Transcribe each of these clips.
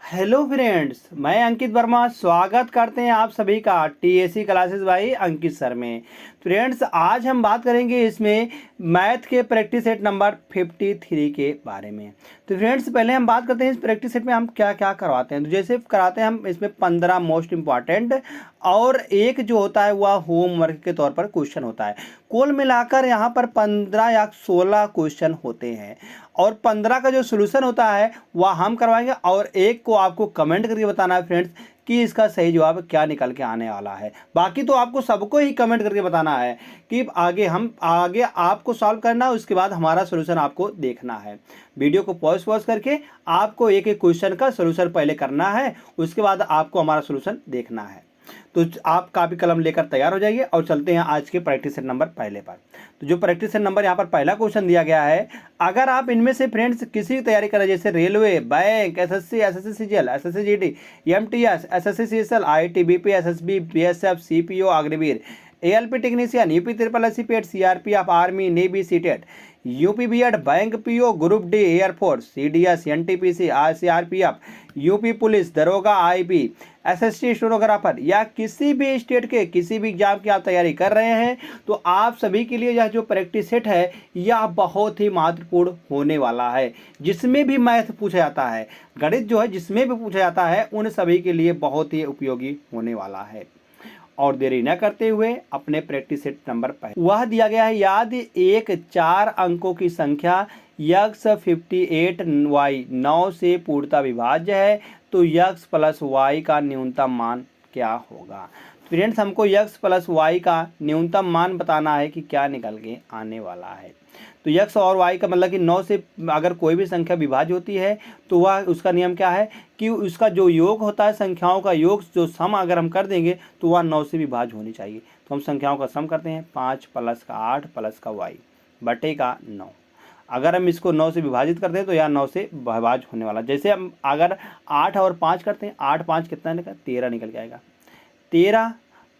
Hello friends, मैं अंकित वर्मा स्वागत करते हैं आप सभी का TAC classes by Ankit sir में। फ्रेंड्स, आज हम बात करेंगे इसमें मैथ के प्रैक्टिस सेट नंबर 53 के बारे में। तो फ्रेंड्स, पहले हम बात करते हैं इस प्रैक्टिस सेट में हम क्या क्या करवाते हैं। तो जैसे कराते हैं हम इसमें 15 मोस्ट इंपॉर्टेंट और एक जो होता है वह होमवर्क के तौर पर क्वेश्चन होता है। कुल मिलाकर यहाँ पर 15 या 16 क्वेश्चन होते हैं और 15 का जो सोल्यूशन होता है वह हम करवाएंगे और एक को आपको कमेंट करके बताना है फ्रेंड्स कि इसका सही जवाब क्या निकल के आने वाला है। बाकी तो आपको सबको ही कमेंट करके बताना है कि आगे आपको सॉल्व करना है, उसके बाद हमारा सोल्यूशन आपको देखना है। वीडियो को पॉज करके आपको एक एक क्वेश्चन का सोल्यूशन पहले करना है, उसके बाद आपको हमारा सोल्यूशन देखना है। तो आप कापी कलम लेकर तैयार हो जाइए और चलते हैं आज के प्रैक्टिस सेट नंबर पहले पर। तो जो प्रैक्टिस सेट नंबर यहाँ पर पहला क्वेश्चन दिया गया है, अगर आप इनमें से फ्रेंड्स किसी की तैयारी करें जैसे railway, bank, SSC, SSC CGL, SSC GD, MTS, SSC CSL, IT, BP, SSB, BSF, CPO, Agniveer, ALP technician, UP triple SC PET, CRPF, army, navy, CTET, UP BEd, bank PO, group D, air force, CDS, NTPC, CRPF, UP police, दरोगा, IB, SST stenographer या किसी भी state के किसी भी exam की आप तैयारी कर रहे हैं तो आप सभी के लिए यह जो प्रैक्टिस सेट है यह बहुत ही महत्वपूर्ण होने वाला है। जिसमें भी मैथ पूछा जाता है, गणित जो है जिसमें भी पूछा जाता है, उन सभी के लिए बहुत ही उपयोगी होने वाला है। और देरी न करते हुए अपने प्रैक्टिस सेट नंबर पर वह दिया गया है, याद एक 4 अंकों की संख्या यक्स 58y 9 से पूर्णतः विभाज्य है तो यक्स प्लस वाई का न्यूनतम मान क्या होगा। फ्रेंड्स, हमको यक्स प्लस वाई का न्यूनतम मान बताना है कि क्या निकल के आने वाला है। तो यक्स और वाई का मतलब कि 9 से अगर कोई भी संख्या विभाज्य होती है तो वह उसका नियम क्या है कि उसका जो योग होता है, संख्याओं का योग जो सम अगर हम कर देंगे तो वह 9 से विभाज्य होनी चाहिए। तो हम संख्याओं का सम करते हैं 5 प्लस का 8 प्लस का वाई बटे का 9। अगर हम इसको 9 से विभाजित करते हैं तो यह 9 से विभाज्य होने वाला। जैसे हम अगर 8 और 5 करते हैं, 8 5 कितना निकल 13 निकल के आएगा। 13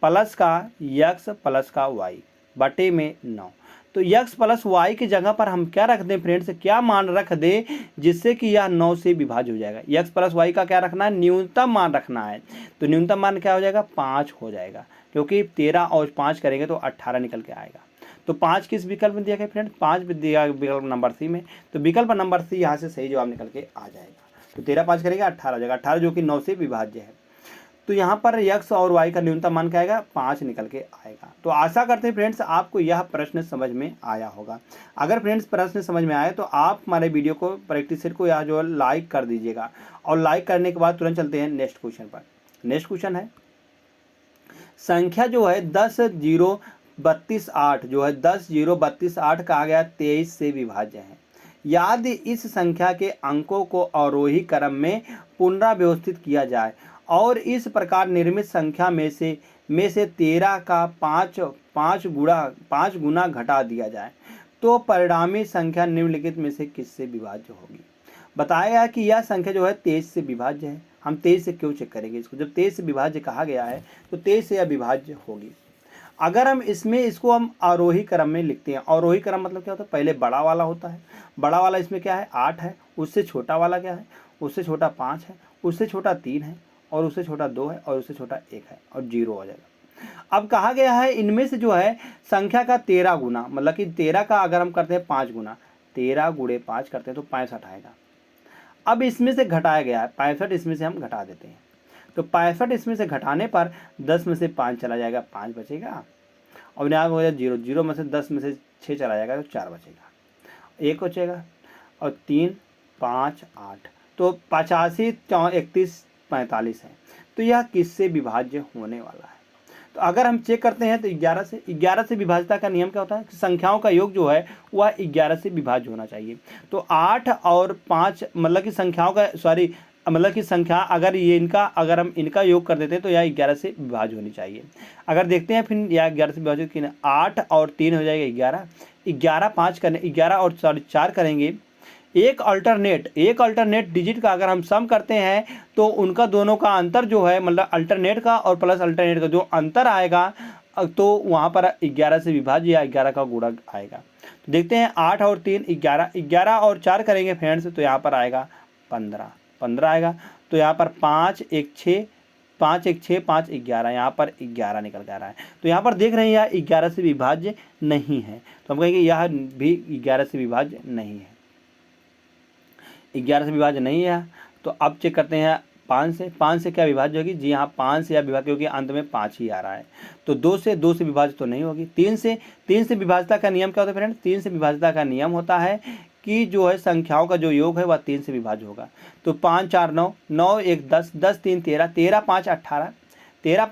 प्लस का यक्स प्लस का वाई बटे में 9। तो यक्स प्लस वाई की जगह पर हम क्या रख दें फ्रेंड्स, क्या मान रख दें जिससे कि यह 9 से विभाज्य हो जाएगा। यक्स प्लस वाई का क्या रखना है, न्यूनतम मान रखना है। तो न्यूनतम मान क्या हो जाएगा, 5 हो जाएगा, क्योंकि 13 और 5 करेंगे तो 18 निकल के आएगा। तो 5 किस विकल्प में दिया गया फ्रेंड्स, 5 दिया विकल्प नंबर सी में। तो विकल्प नंबर सी यहाँ से सही जवाब निकल के आ जाएगा। तो 13 5 करेंगे 18 हो जाएगा, 18 जो कि 9 से विभाज्य है। तो यहाँ पर यक्स और वाई का न्यूनतम मान क्या आएगा, 5 निकल के आएगा। तो आशा करते हैं फ्रेंड्स आपको यह प्रश्न समझ में आया होगा। अगर फ्रेंड्स प्रश्न समझ में आए तो आप हमारे वीडियो को प्रैक्टिस सेट को यहाँ जो लाइक कर दीजिएगा और लाइक करने के बाद तुरंत चलते हैं नेक्स्ट क्वेश्चन पर। नेक्स्ट क्वेश्चन है, संख्या जो है 10 0 32 8 जो है 10 0 32 8 कहा गया 23 से विभाज्य है। यदि इस संख्या के अंकों को आरोही क्रम में पुनराव्यवस्थित किया जाए और इस प्रकार निर्मित संख्या में से 13 का 5 गुना घटा दिया जाए तो परिणामी संख्या निम्नलिखित में से किससे विभाज्य होगी। बताया गया कि यह संख्या जो है 23 से विभाज्य है। हम 23 से क्यों चेक करेंगे इसको, जब 23 से विभाज्य कहा गया है तो 23 से यह विभाज्य होगी। अगर हम इसको हम आरोही क्रम में लिखते हैं, आरोही क्रम मतलब क्या होता है, पहले बड़ा वाला होता है, बड़ा वाला इसमें क्या है 8 है, उससे छोटा वाला क्या है, उससे छोटा 5 है, उससे छोटा 3 है और उससे छोटा 2 है और उससे छोटा 1 है और 0 हो जाएगा। अब कहा गया है इनमें से जो है संख्या का 13 गुना, मतलब कि 13 का अगर हम करते हैं 5 गुना, 13 गुणे 5 करते हैं तो 65 आएगा। अब इसमें से घटाया गया है 65, इसमें से हम घटा देते हैं तो 65 इसमें से घटाने पर 10 में से 5 चला जाएगा, 5 बचेगा और यहाँ हो जाएगा 0, 0 में से 10 में से 6 चला जाएगा तो 4 बचेगा, 1 बचेगा और 3 5 8 तो 85 31 45 है। तो यह किससे विभाज्य होने वाला है। तो अगर हम चेक करते हैं तो 11 से विभाज्यता का नियम क्या होता है कि संख्याओं का योग जो है वह 11 से विभाज्य होना चाहिए। तो 8 और 5 मतलब कि संख्याओं का मतलब कि संख्या अगर हम इनका योग कर देते हैं तो यह 11 से विभाज्य होनी चाहिए। अगर देखते हैं फिर यह 11 से विभाज्य कि 8 और 3 हो जाएगा 11, 11 5 करने 11 और 4 करेंगे, एक अल्टरनेट डिजिट का अगर हम सम करते हैं तो उनका दोनों का अंतर जो है मतलब अल्टरनेट का और प्लस अल्टरनेट का जो अंतर आएगा तो वहाँ पर 11 से विभाज्य या 11 का गुणा आएगा। तो देखते हैं 8 और 3 11, 11 और 4 करेंगे फ्रेंड्स तो यहाँ पर आएगा 15 आएगा। तो यहाँ पर 5 1 6 5 1 6 5 11, यहाँ पर 11 निकल के आ रहा है। तो यहाँ पर देख रहे हैं यह 11 से विभाज्य नहीं है, तो हम कहेंगे यह भी 11 से विभाज्य नहीं है, 11 से विभाज्य नहीं है। तो अब चेक करते हैं 5 से क्या विभाज्य होगी जी हाँ, 5 से या विभाज्य, क्योंकि अंत में 5 ही आ रहा है। तो 2 से विभाज्य तो नहीं होगी। 3 से विभाज्यता का नियम क्या होता है फ्रेंड? 3 से विभाज्यता का नियम होता है कि जो है संख्याओं का जो योग है वह 3 से विभाज्य होगा। तो 5 4 9, 9 1 10, 10 3 13, 13 5 18, 13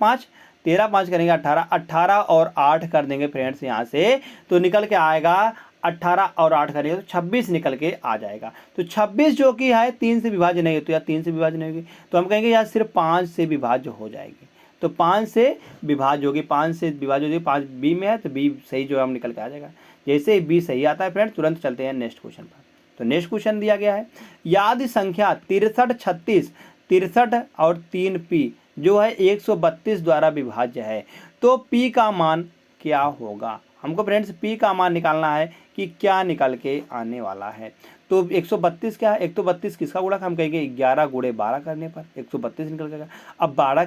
5 करेंगे 18, 18 और 8 कर देंगे फ्रेंड्स यहाँ से, तो निकल के आएगा 18 और 8 करेंगे तो 26 निकल के आ जाएगा। तो 26 जो कि है 3 से विभाज्य नहीं है, तो या 3 से विभाज्य नहीं होगी, तो हम कहेंगे यार सिर्फ 5 से विभाज्य हो जाएगी। तो 5 से विभाज्य होगी, 5 से विभाज्य होगी, 5 बी में है तो बी सही जो है हम निकल के आ जाएगा। जैसे ही बी सही आता है फ्रेंड, तुरंत चलते हैं नेक्स्ट क्वेश्चन पर। तो नेक्स्ट क्वेश्चन दिया गया है, याद संख्या 63 36 63 और 3 पी जो है 132 द्वारा विभाज्य है, तो पी का मान क्या होगा? हमको फ्रेंड्स पी का मान निकालना है कि क्या निकल के आने वाला है। तो 132 क्या है? 132 किसका गुणक? हम कहेंगे 11 गुणे 12 करने पर 132 निकल जाएगा। अब 12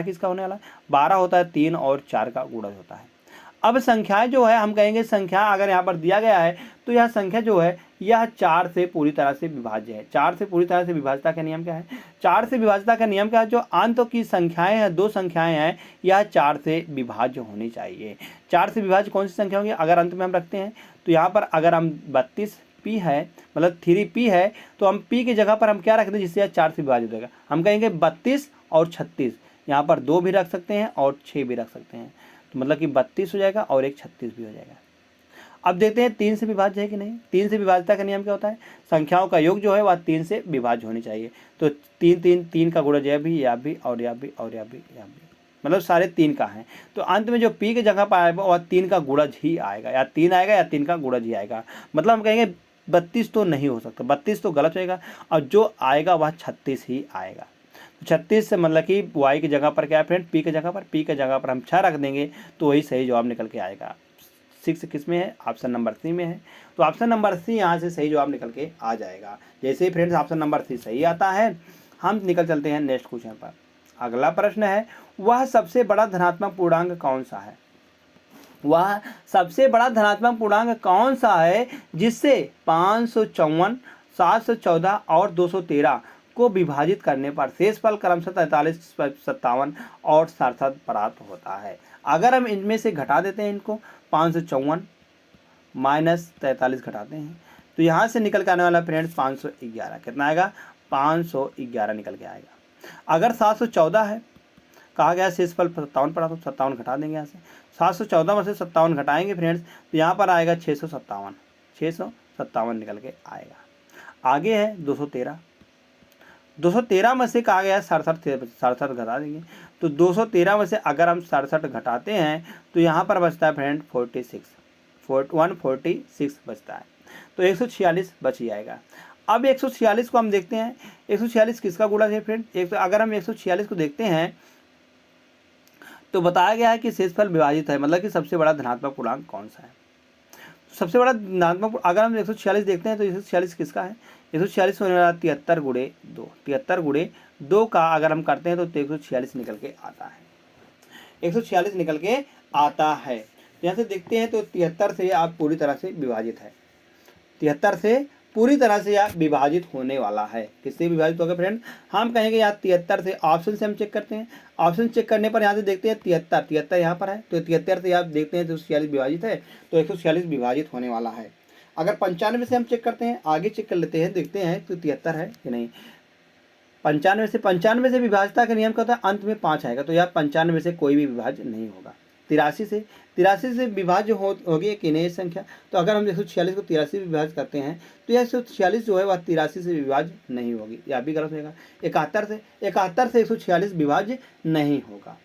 किसका होने वाला है? 12 होता है 3 और 4 का गुणज होता है। अब संख्याएं जो है हम कहेंगे संख्या अगर यहाँ पर दिया गया है तो यह संख्या जो है यह 4 से पूरी तरह से विभाज्य है। 4 से पूरी तरह से विभाज्यता का नियम क्या है? 4 से विभाज्यता का नियम क्या है? जो अंत की संख्याएं हैं, 2 संख्याएं हैं, यह 4 से विभाज्य होनी चाहिए। 4 से विभाज्य कौन सी संख्या होंगी? अगर अंत में हम रखते हैं तो यहाँ पर अगर हम 32 पी है मतलब 3 पी है, तो हम पी की जगह पर हम क्या रख दें जिससे यह 4 से विभाजित होगा? हम कहेंगे 32 और 36, यहाँ पर 2 भी रख सकते हैं और 6 भी रख सकते हैं, तो मतलब कि 32 हो जाएगा और एक 36 भी हो जाएगा। अब देखते हैं 3 से विभाज्य है कि नहीं। 3 से विभाज्यता का नियम क्या होता है? संख्याओं का योग जो है वह 3 से विभाज्य होनी चाहिए। तो 3 का गुणज यह भी, या भी और या भी और या भी, मतलब सारे 3 का है। तो अंत में जो पी की जगह पर आएगा वह 3 का गुणज ही आएगा, या 3 आएगा या 3 का गुणज ही आएगा। मतलब हम कहेंगे 32 तो नहीं हो सकता, 32 तो गलत होएगा, और जो आएगा वह 36 ही आएगा। 36 से मतलब कि y की जगह पर क्या है फ्रेंड? p की जगह पर हम 6 रख देंगे तो वही सही जवाब निकल के आएगा। 6 किस में है? ऑप्शन नंबर सी में है। तो ऑप्शन नंबर सी यहाँ से सही जवाब निकल के आ जाएगा। जैसे ही फ्रेंड्स ऑप्शन नंबर सी सही आता है, हम निकल चलते हैं नेक्स्ट क्वेश्चन पर। अगला प्रश्न है, वह सबसे बड़ा धनात्मक पूर्णांक कौन सा है? वह सबसे बड़ा धनात्मक पूर्णांक कौन सा है जिससे 554, 714 और 213 को विभाजित करने पर शेषफल क्रमशः 43, 57 और 67 प्राप्त होता है? अगर हम इनमें से घटा देते हैं, इनको 554 माइनस 43 घटाते हैं, तो यहाँ से निकल के आने वाला फ्रेंड्स 511। कितना आएगा? 511 निकल के आएगा। अगर 714 है, कहा गया शेषफल 57 पड़ा, तो 57 घटा देंगे यहाँ से। 714 में से 57 घटाएंगे फ्रेंड्स, तो यहाँ पर आएगा 657 निकल के आएगा। आगे है 213 में से कहा गया 67 घटा देंगे, तो 213 में से अगर हम 67 घटाते हैं तो यहाँ पर बचता है फ्रेंड 146 बचता है, तो 146 बच जाएगा। अब 146 को हम देखते हैं, 146 किसका गुणज है फ्रेंड? अगर हम 146 को देखते हैं तो बताया गया है कि शेषफल विभाजित है, मतलब कि सबसे बड़ा धनात्मक पूर्णांक कौन सा है? सबसे बड़ा धनात्मक, अगर हम 146 देखते हैं तो 146 किसका है? 146 होने वाला 73 गुणे 2, 73 गुणे 2 का अगर हम करते हैं तो 146 निकल के आता है, 146 निकल के आता है। यहाँ से देखते हैं तो 73 से आप पूरी तरह से विभाजित है, 73 से पूरी तरह से यह विभाजित होने वाला है। किससे विभाजित होगा फ्रेंड? हम कहेंगे यहाँ 73 से, ऑप्शन से हम चेक करते हैं, ऑप्शन चेक करने पर यहाँ से देखते हैं 73 यहाँ पर है, तो 73 से आप देखते हैं तो 146 विभाजित है, तो 146 विभाजित होने वाला है। अगर 95 से हम चेक करते हैं, आगे चेक कर लेते हैं, देखते हैं तो 73 है कि नहीं। 95 से विभाज्यता का नियम क्या होता है? अंत में 5 आएगा, तो यह 95 से कोई भी विभाज्य नहीं होगा। 83 से विभाज्य होगी कि नहीं संख्या? तो अगर हम 146 को 83 से विभाजित करते हैं तो यह 146 जो है वह 83 से विभाज्य नहीं होगी, यह भी गलत होगा। 71 से 146 विभाज्य नहीं होगा।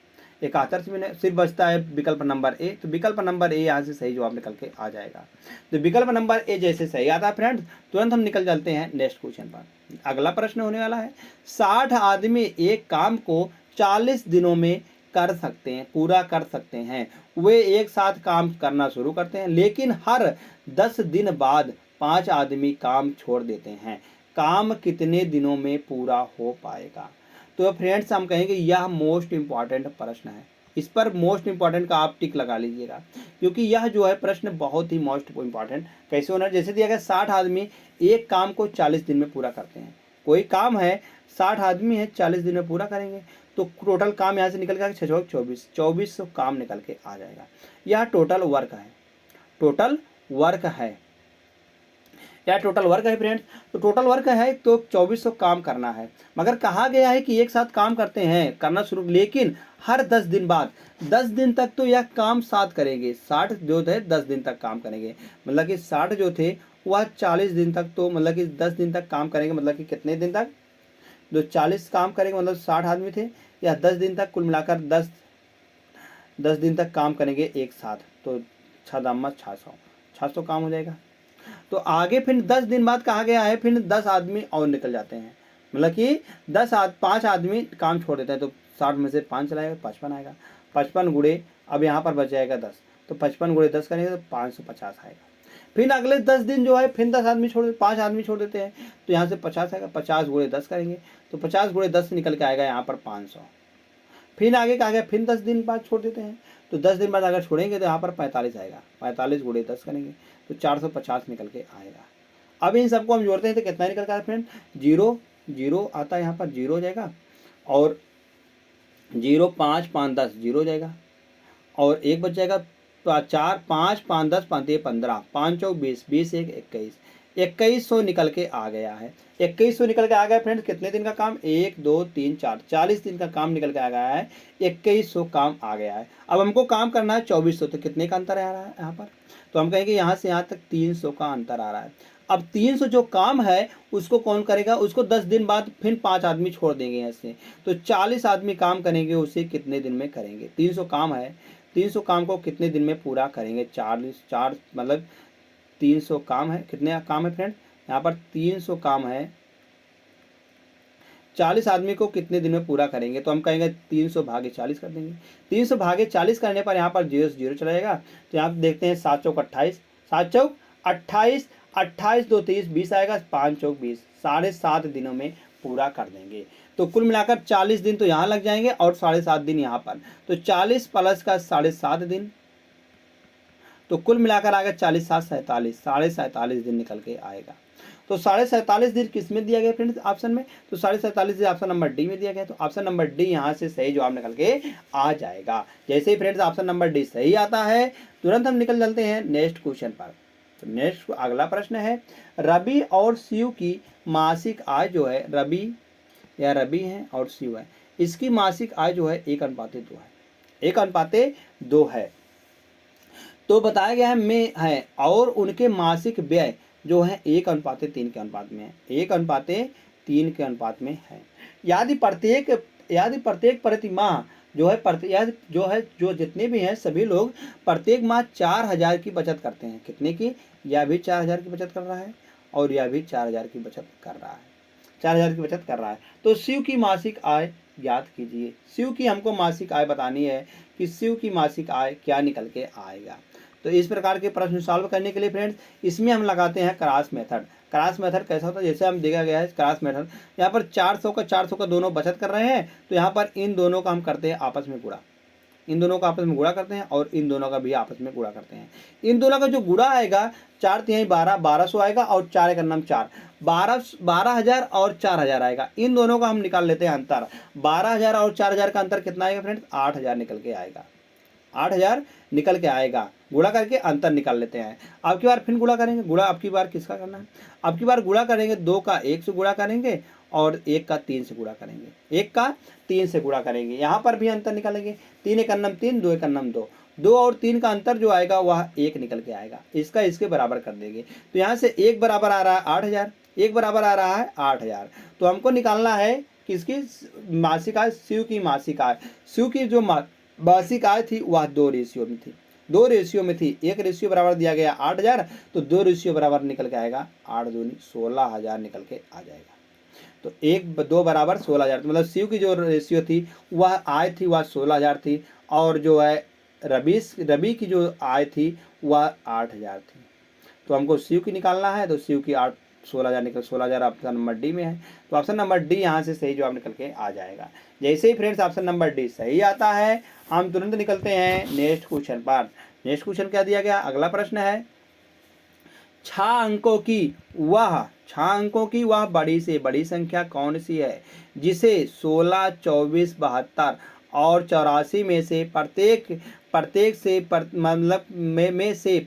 71 से मैंने सिर्फ बचता है विकल्प नंबर ए, तो विकल्प नंबर ए यहाँ से सही जवाब निकल के आ जाएगा। तो विकल्प नंबर ए जैसे सही आता है फ्रेंड्स, तुरंत हम निकल चलते हैं नेक्स्ट क्वेश्चन पर। अगला प्रश्न होने वाला है, 60 आदमी एक काम को 40 दिनों में पूरा कर सकते हैं। वे एक साथ काम करना शुरू करते हैं, लेकिन हर 10 दिन बाद 5 आदमी काम छोड़ देते हैं। काम कितने दिनों में पूरा हो पाएगा। तो फ्रेंड्स हम कहेंगे यह मोस्ट इम्पॉर्टेंट प्रश्न है, इस पर मोस्ट इम्पॉर्टेंट का आप टिक लगा लीजिएगा, क्योंकि यह जो है प्रश्न बहुत ही मोस्ट इम्पॉर्टेंट कैसे होना है। जैसे दिया गया 60 आदमी एक काम को 40 दिन में पूरा करते हैं। कोई काम है, 60 आदमी है, 40 दिन में पूरा करेंगे, तो टोटल काम यहाँ से निकल के 6 24 2400 काम निकल के आ जाएगा। यह टोटल वर्क है, टोटल वर्क है, या टोटल वर्क है फ्रेंड्स। तो टोटल वर्क है तो 2400 काम करना है, मगर कहा गया है कि एक साथ काम करते हैं, करना शुरू, लेकिन हर 10 दिन बाद, 10 दिन तक तो यह काम साथ करेंगे। 60 जो थे 10 दिन तक काम करेंगे, मतलब कि 60 जो थे वह 40 दिन तक, तो मतलब कि 10 दिन तक काम करेंगे, मतलब कि कितने दिन तक, जो 40 काम करेंगे, मतलब 60 आदमी थे, या 10 दिन तक, कुल मिलाकर 10 दिन तक काम करेंगे एक साथ, तो 600 काम हो जाएगा। तो आगे फिर 10 दिन बाद कहा गया है फिर 10 आदमी और निकल जाते हैं, मतलब कि 5 आदमी काम छोड़ देते हैं, तो 60 में से 5 चलाएगा, 55 आएगा। 55 गुणे, अब यहाँ पर बच जाएगा 10, तो 55 गुणे 10 करेंगे तो 550 आएगा। फिर अगले 10 दिन जो है फिर 10 आदमी छोड़, 5 आदमी छोड़ देते हैं, तो यहाँ से 50 आएगा। 50 गुणे 10 करेंगे तो 50 गुणे 10 निकल के आएगा यहाँ पर 500। फिर आगे कहा गया फिर 10 दिन बाद छोड़ देते हैं, तो 10 दिन बाद अगर छोड़ेंगे तो यहाँ पर 45 आएगा। 45 गुणे 10 करेंगे तो 450 निकल के आएगा। अब इन सबको हम जोड़ते हैं तो कितना निकल के आएगा फ्रेंड, 0 आता है, यहाँ पर 0 हो जाएगा, और 0 5 5 10 0 हो जाएगा, और एक बच जाएगा 4 5 5 10 5 15 5 चौक 20 20 1 21 2100 निकल के आ गया है। 2100 निकल के आ गया फ्रेंड्स। कितने दिन का काम, 1 2 3 4 40 दिन का काम निकल के आ गया है, 2100 काम आ गया है। अब हमको काम करना है 2400, तो कितने का अंतर आ रहा है यहाँ पर, तो हम कहेंगे यहाँ से यहाँ तक 300 का अंतर आ रहा है। अब 300 जो काम है उसको कौन करेगा, उसको 10 दिन बाद फिर 5 आदमी छोड़ देंगे ऐसे, तो 40 आदमी काम करेंगे, उसे कितने दिन में करेंगे। 300 काम है, 300 काम को कितने दिन में पूरा करेंगे, 4 मतलब 300 काम है, कितने काम है फ्रेंड, यहाँ पर 300 काम है, 40 आदमी को कितने दिन में पूरा करेंगे, तो हम कहेंगे 300 भागे 40 कर देंगे। 300 भागे 40 करने पर यहाँ पर 0 0 चला जाएगा, तो यहाँ पर देखते हैं 7 चौक 28, 7 चौक 28, 28 2 30 20 आएगा, 5 चौक 20, 7.5 दिनों में पूरा कर देंगे। तो कुल मिलाकर 40 दिन तो यहाँ लग जाएंगे और 7.5 दिन यहाँ पर, तो 40 प्लस का 7.5 दिन, तो कुल मिलाकर आएगा 40 7 47, 47.5 दिन निकल के आएगा। तो 47.5 दिन किस में दिया गया फ्रेंड्स, ऑप्शन में, तो 47.5 दिन ऑप्शन नंबर डी में दिया गया, तो ऑप्शन नंबर डी यहाँ से सही जवाब निकल के आ जाएगा। जैसे ही फ्रेंड्स ऑप्शन नंबर डी सही आता है, तुरंत हम निकल चलते हैं नेक्स्ट क्वेश्चन पर। तो नेक्स्ट अगला प्रश्न है, रवि और शिव की मासिक आय जो है, रवि है और शिव है, इसकी मासिक आय जो है 1:2 है, 1:2 है। तो बताया गया है में है, और उनके मासिक व्यय जो है 1:3 के अनुपात में है, 1:3 के अनुपात में है। यदि प्रत्येक प्रति माह जो है जो जितने भी हैं सभी लोग प्रत्येक माह 4000 की बचत करते हैं, कितने की, यह भी 4000 की बचत कर रहा है और यह भी 4000 की बचत कर रहा है, 4000 की बचत कर रहा है। तो शिव की मासिक आय ज्ञात कीजिए। शिव की हमको मासिक आय बतानी है कि शिव की मासिक आय क्या निकल के आएगा। तो इस प्रकार के प्रश्न सॉल्व करने के लिए फ्रेंड्स इसमें हम लगाते हैं क्रॉस मेथड। क्रॉस मेथड कैसा होता है, जैसे हम देखा गया है क्रॉस मेथड, यहाँ पर 400 का दोनों बचत कर रहे हैं, तो यहाँ पर इन दोनों का हम करते हैं आपस में गुणा, इन दोनों का आपस में गुणा करते हैं और इन दोनों का भी आपस में गुणा करते हैं। इन दोनों का जो गुणा आएगा 4 3 12 1200 आएगा, और 4 का नाम 4 12,000 और 4,000 आएगा। इन दोनों का हम निकाल लेते हैं अंतर, 12,000 और 4,000 का अंतर कितना आएगा फ्रेंड्स, 8,000 निकल के आएगा, 8,000 निकल के आएगा। गुणा करके अंतर निकाल लेते हैं। अब की बार फिर गुणा करेंगे, गुणा अब की बार किसका करना है, अब की बार गुणा करेंगे 2 का 1 से गुणा करेंगे और 1 का 3 से गुणा करेंगे, 1 का 3 से गुणा करेंगे। यहाँ पर भी अंतर निकालेंगे, 3 1 3 2 1 2, 2 और 3 का अंतर जो आएगा वह 1 निकल के आएगा, इसका इसके बराबर कर देंगे। तो यहाँ से 1 बराबर आ रहा है 8,000, 1 बराबर आ रहा है 8,000। तो हमको निकालना है किसकी मासिक आय, शिव की मासिक आय। शिव की जो मासिक आय थी वह 2 रेशियो में थी, 2 रेशियो में थी। 1 रेशियो बराबर दिया गया 8,000, तो 2 रेशियो बराबर निकल के आएगा 8 दूनी 16,000 निकल के आ जाएगा। तो 1 2 बराबर 16,000, मतलब शिव की जो रेशियो थी वह आय थी वह 16,000 थी, और जो है रवि की जो आय थी वह 8,000 थी। तो हमको शिव की निकालना है, तो शिव की 16,000 निकल 16,000 ऑप्शन नंबर डी में है। तो ऑप्शन नंबर डी यहाँ से सही जवाब निकल के आ जाएगा। जैसे ही फ्रेंड्स ऑप्शन नंबर डी सही आता है, हम तुरंत निकलते हैं नेक्स्ट क्वेश्चन पर। नेक्स्ट क्वेश्चन क्या दिया गया, अगला प्रश्न है, 6 अंकों की वह बड़ी से बड़ी संख्या कौन सी है जिसे 16, 24, 72 और 84 में से प्रत्येक से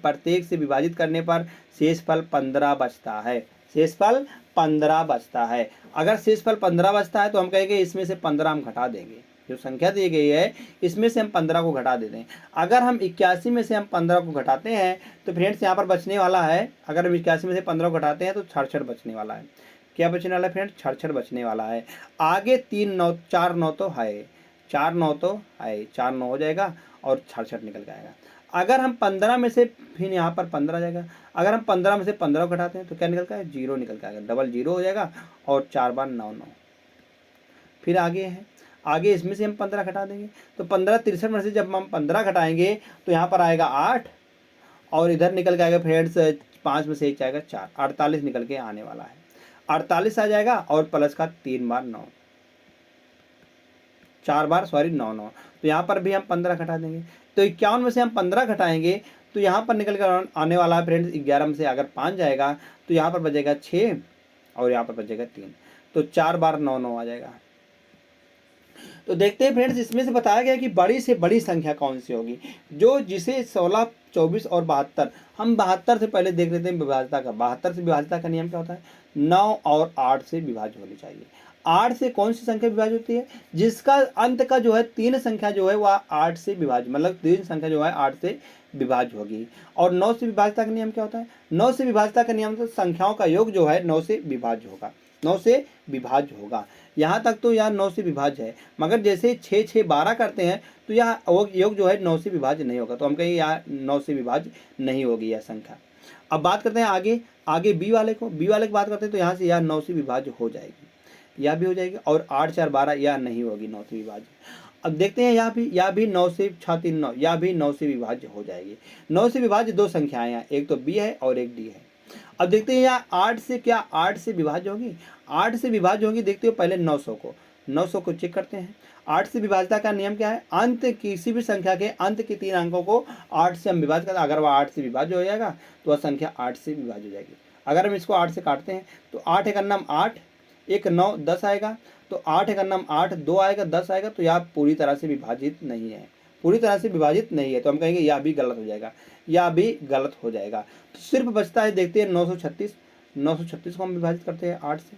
प्रत्येक से विभाजित करने पर शेषफल 15 बचता है। शेषफल 15 बचता है। अगर शेषफल 15 बचता है तो हम कहेंगे इसमें से 15 हम घटा देंगे, जो संख्या दी गई है इसमें से हम 15 को घटा देते हैं। अगर हम 81 में से हम 15 को घटाते हैं तो फ्रेंड्स यहाँ पर बचने वाला है, अगर हम 81 में से 15 को घटाते हैं तो 66 बचने वाला है। क्या बचने वाला है फ्रेंड्स, 66 बचने वाला है। आगे 3 9 4 9 तो है, 4 9 तो है, 4 9 हो जाएगा और 66 निकल जाएगा। अगर हम 15 में से फिर यहाँ पर 15 आ जाएगा, अगर हम 15 में से 15 को घटाते हैं तो क्या निकलता है, 0 निकल के आएगा, डबल 0 हो जाएगा और 4 बार 9 9। फिर आगे है, आगे इसमें से हम 15 घटा देंगे तो 15 63 में से जब हम 15 घटाएंगे तो यहाँ पर आएगा 8 और इधर निकल के आएगा फ्रेंड्स 5 में से 1 जाएगा 4, 48 निकल के आने वाला है। 48 आ जाएगा और प्लस का 3 बार 9, 4 बार 9 9। तो यहाँ पर भी हम 15 घटा देंगे तो 51 में से हम 15 घटाएंगे तो यहाँ पर निकल कर आने वाला है फ्रेंड्स 11 में से अगर 5 जाएगा तो यहाँ पर बचेगा 6 और यहाँ पर बचेगा 3, तो 4 बार 9 9 आ जाएगा। तो देखते हैं फ्रेंड्स, इसमें से बताया गया कि बड़ी से बड़ी संख्या कौन सी होगी जो जिसे 16, 24 और 72, हम 72 से पहले देख लेते हैं विभाज्यता का। 72 से विभाज्यता का नियम क्या होता है, 9 और 8 से विभाज्य होनी चाहिए। 8 से कौन सी संख्या विभाज्य होती है, जिसका अंत का जो है 3 संख्या जो है वह 8 से विभाज्य, मतलब 3 संख्या जो है 8 से विभाज्य होगी। और 9 से विभाज्यता का नियम क्या होता है, 9 से विभाज्यता का नियम तो संख्याओं का योग जो है 9 से विभाज्य होगा, 9 से विभाज्य होगा। यहाँ तक तो यह 9 से विभाज्य है, मगर जैसे 6 6 12 करते हैं तो यह योग जो है 9 से विभाज्य नहीं होगा, तो हम कहेंगे यहाँ 9 से विभाज्य नहीं होगी यह संख्या। अब बात करते हैं आगे बी वाले की बात करते हैं तो यहाँ से यह 9 से विभाज्य हो जाएगी, यह भी हो जाएगी। और 8 4 12 यह नहीं होगी 9 से विभाज्य। अब देखते हैं यह भी 9 से 6 3 9, यह भी 9 से विभाज्य हो जाएगी। 9 से विभाज्य 2 संख्याएं हैं, एक तो बी है और एक डी है। अब देखते हैं यहाँ 8 से क्या 8 से विभाज्य होगी, 8 से विभाज्य होगी। देखते हो पहले 900 को चेक करते हैं। 8 से विभाज्यता का नियम क्या है, अंत किसी भी संख्या के अंत के 3 अंकों को 8 से हम विभाज्य करते हैं, अगर वह 8 से विभाज्य हो जाएगा तो वह संख्या 8 से विभाज्य हो जाएगी। अगर हम इसको 8 से काटते हैं तो 8 एक अन्नम 8, 1 9 10 आएगा, तो 8 एक अन्नम 8, 2 आएगा 10 आएगा, तो यह पूरी तरह से विभाजित नहीं है, पूरी तरह से विभाजित नहीं है, तो हम कहेंगे यह भी गलत हो जाएगा, यह भी गलत हो जाएगा। तो सिर्फ बचता है, देखते हैं 936 को हम विभाजित करते हैं 8 से।